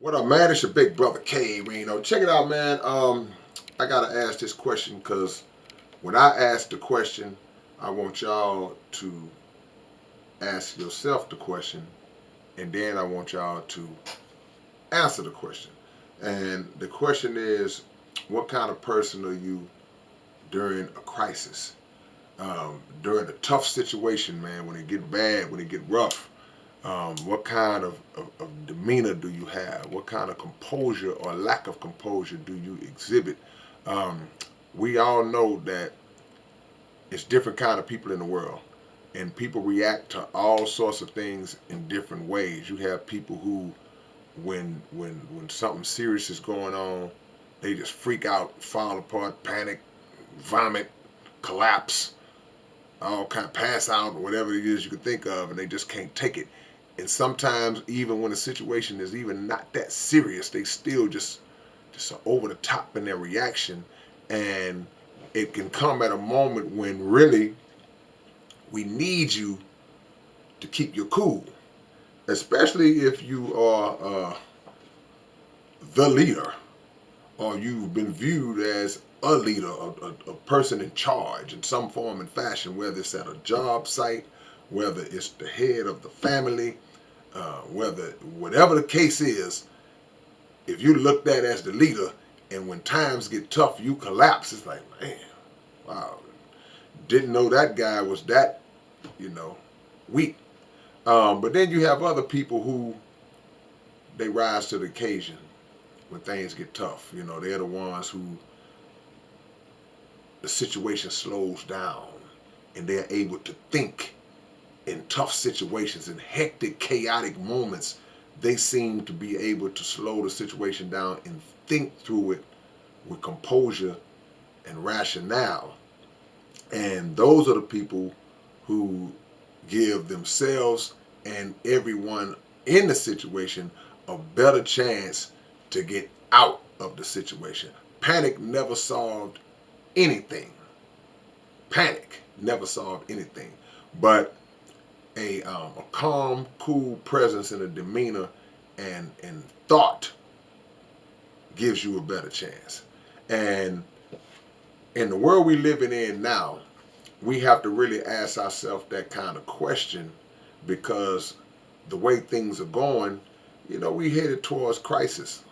What up, man? It's your big brother K-Rino. Check it out, man. I gotta ask this question because when I ask the question, I want y'all to ask yourself the question, and then I want y'all to answer the question. And the question is, what kind of person are you during a crisis? During a tough situation, man, when it get bad, when it get rough, what kind of demeanor do you have? What kind of composure or lack of composure do you exhibit? Um, we all know that it's different kind of people in the world, and people react to all sorts of things in different ways. You have people who, when something serious is going on, they just freak out, fall apart, panic, vomit, collapse, all kind of pass out, whatever it is you can think of, and they just can't take it. And sometimes, even when the situation is even not that serious, they still just over the top in their reaction, and it can come at a moment when really we need you to keep your cool, especially if you are the leader or you've been viewed as a leader, a person in charge in some form and fashion, whether it's at a job site, whether it's the head of the family, whether whatever the case is, if you looked at as the leader and when times get tough, you collapse, it's like, man, wow, didn't know that guy was that, you know, weak. But then you have other people who they rise to the occasion when things get tough. You know, they're the ones who the situation slows down and they're able to think in tough situations, in hectic, chaotic moments. They seem to be able to slow the situation down and think through it with composure and rationale. And those are the people who give themselves and everyone in the situation a better chance to get out of the situation. Panic never solved anything. Panic never solved anything. But a calm, cool presence and a demeanor and thought gives you a better chance. And in the world we living in now, we have to really ask ourselves that kind of question because the way things are going, you know, we headed towards crisis.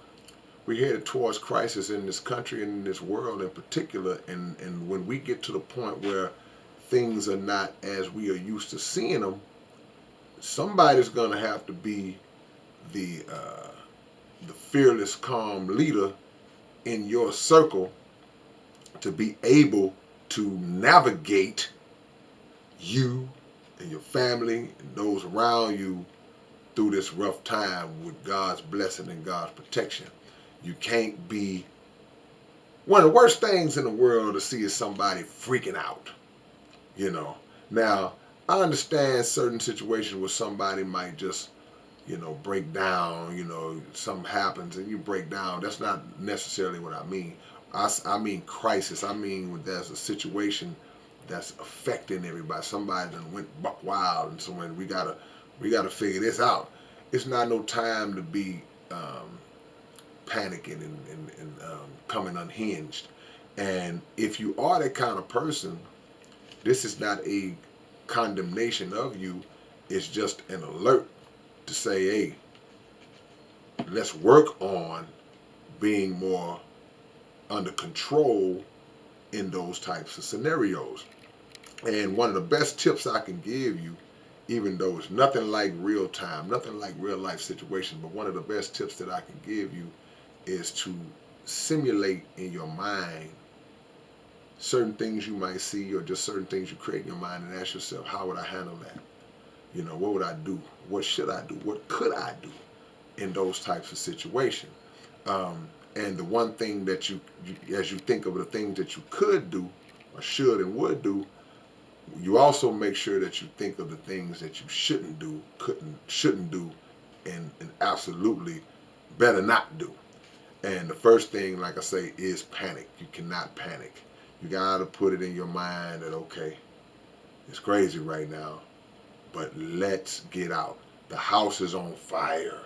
We headed towards crisis in this country and in this world in particular. And when we get to the point where things are not as we are used to seeing them, somebody's going to have to be the fearless, calm leader in your circle to be able to navigate you and your family and those around you through this rough time with God's blessing and God's protection. You can't be one of the worst things in the world to see is somebody freaking out. You know. Now, I understand certain situations where somebody might just, you know, break down, you know, something happens and you break down. That's not necessarily what I mean. I mean crisis. I mean when there's a situation that's affecting everybody. Somebody done went buck wild and so we gotta figure this out. It's not no time to be panicking and coming unhinged. And if you are that kind of person, this is not a condemnation of you. It's just an alert to say, hey, let's work on being more under control in those types of scenarios. And one of the best tips I can give you, even though it's nothing like real time, nothing like real life situation, but one of the best tips that I can give you is to simulate in your mind certain things you might see or just certain things you create in your mind and ask yourself, how would I handle that? You know, what would I do? What should I do? What could I do in those types of situations? And the one thing that you, as you think of the things that you could do or should and would do, you also make sure that you think of the things that you shouldn't do, shouldn't do, and absolutely better not do. And the first thing, like I say, is panic. You cannot panic. You gotta put it in your mind that, okay, it's crazy right now, but let's get out. The house is on fire.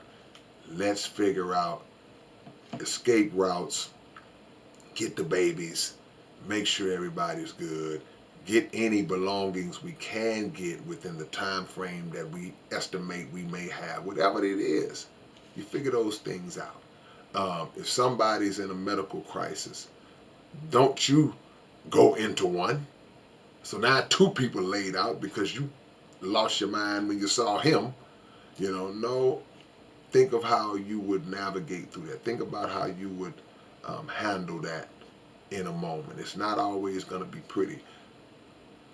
Let's figure out escape routes, get the babies, make sure everybody's good, get any belongings we can get within the time frame that we estimate we may have, whatever it is. You figure those things out. If somebody's in a medical crisis, don't you go into one. So now two people laid out because you lost your mind when you saw him. No, think of how you would navigate through that. Think about how you would handle that in a moment. It's not always going to be pretty.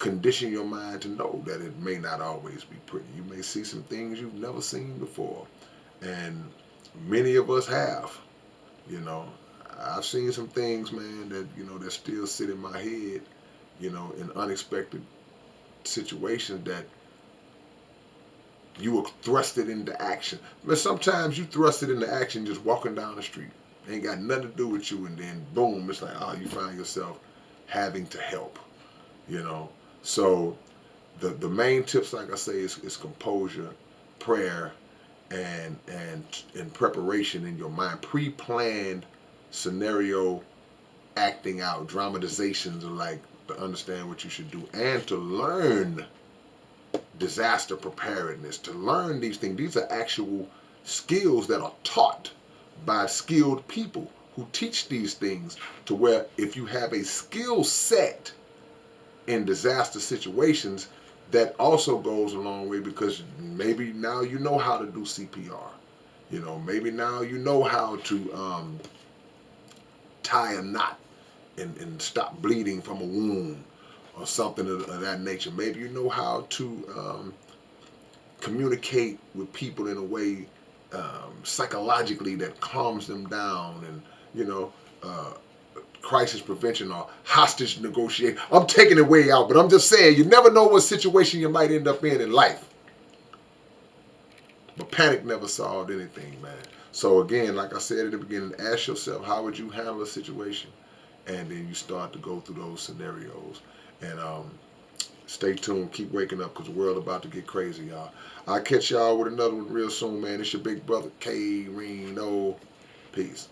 Condition your mind to know that it may not always be pretty. You may see some things you've never seen before, and many of us have. I've seen some things, man, that still sit in my head, in unexpected situations that you were thrusted into action. But sometimes you thrusted into action just walking down the street. Ain't got nothing to do with you, and then boom, it's like, you find yourself having to help. So the main tips, like I say, is composure, prayer, and preparation in your mind, pre-planned scenario acting out, dramatizations of, like, to understand what you should do and to learn disaster preparedness, to learn these things. These are actual skills that are taught by skilled people who teach these things, to where if you have a skill set in disaster situations, that also goes a long way, because maybe now you know how to do CPR. Maybe now you know how to tie a knot and stop bleeding from a wound or something of that nature. Maybe you know how to communicate with people in a way psychologically that calms them down, and crisis prevention or hostage negotiation. I'm taking it way out, but I'm just saying, you never know what situation you might end up in life. But panic never solved anything, man. So again, like I said at the beginning, ask yourself, how would you handle a situation? And then you start to go through those scenarios. And stay tuned. Keep waking up, because the world about to get crazy, y'all. I'll catch y'all with another one real soon, man. It's your big brother, K-Rino. Peace.